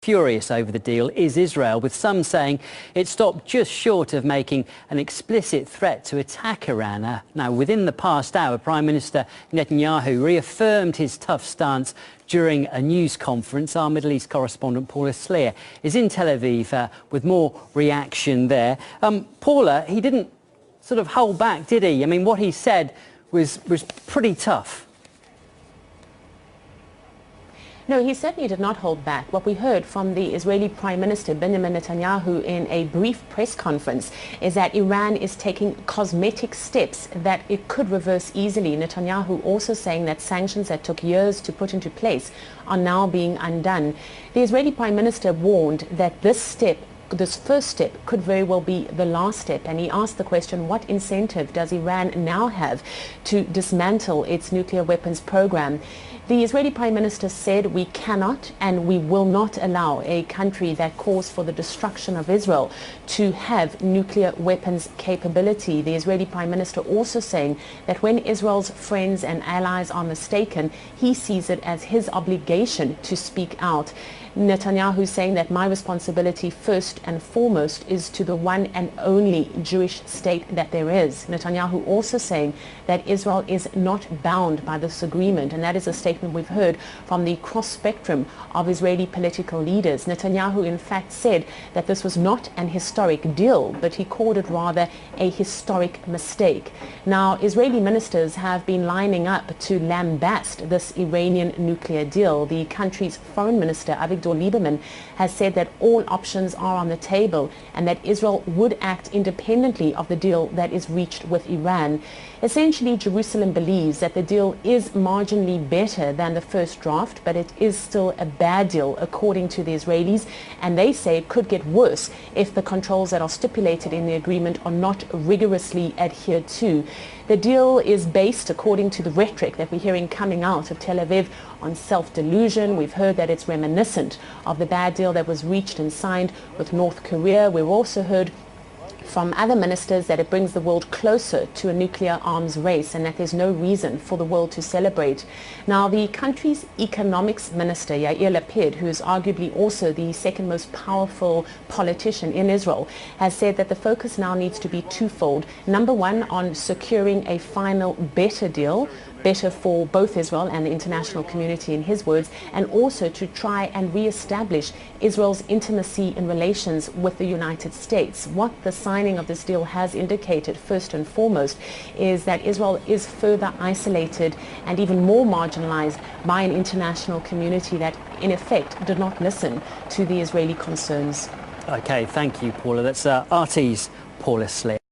Furious over the deal is Israel, with some saying it stopped just short of making an explicit threat to attack Iran. Now, within the past hour, Prime Minister Netanyahu reaffirmed his tough stance during a news conference. Our Middle East correspondent Paula Slier is in Tel Aviv with more reaction there. Paula, he didn't sort of hold back, did he? I mean, what he said was pretty tough. No, he certainly did not hold back. What we heard from the Israeli Prime Minister Benjamin Netanyahu in a brief press conference is that Iran is taking cosmetic steps that it could reverse easily. Netanyahu also saying that sanctions that took years to put into place are now being undone. The Israeli Prime Minister warned that this first step could very well be the last step, and he asked the question, what incentive does Iran now have to dismantle its nuclear weapons program? The Israeli Prime Minister said, we cannot and we will not allow a country that calls for the destruction of Israel to have nuclear weapons capability. The Israeli Prime Minister also saying that when Israel's friends and allies are mistaken, he sees it as his obligation to speak out. Netanyahu saying that my responsibility first and foremost is to the one and only Jewish state that there is. Netanyahu also saying that Israel is not bound by this agreement, and that is a statement we've heard from the cross spectrum of Israeli political leaders. Netanyahu in fact said that this was not an historic deal, but he called it rather a historic mistake. Now, Israeli ministers have been lining up to lambast this Iranian nuclear deal. The country's foreign minister, Avigdor Lieberman, has said that all options are on the table and that Israel would act independently of the deal that is reached with Iran. Essentially, Jerusalem believes that the deal is marginally better than the first draft, but it is still a bad deal according to the Israelis, and they say it could get worse if the controls that are stipulated in the agreement are not rigorously adhered to. The deal is based, according to the rhetoric that we're hearing coming out of Tel Aviv, on self-delusion. We've heard that it's reminiscent of the bad deal that was reached and signed with North Korea. We've also heard from other ministers that it brings the world closer to a nuclear arms race and that there's no reason for the world to celebrate. Now, the country's economics minister, Yair Lapid, who is arguably also the second most powerful politician in Israel, has said that the focus now needs to be twofold. Number one, on securing a final better deal, better for both Israel and the international community, in his words, and also to try and re-establish Israel's intimacy in relations with the United States. What the signing of this deal has indicated, first and foremost, is that Israel is further isolated and even more marginalized by an international community that, in effect, did not listen to the Israeli concerns. Okay, thank you, Paula. That's RT's Paula Slier.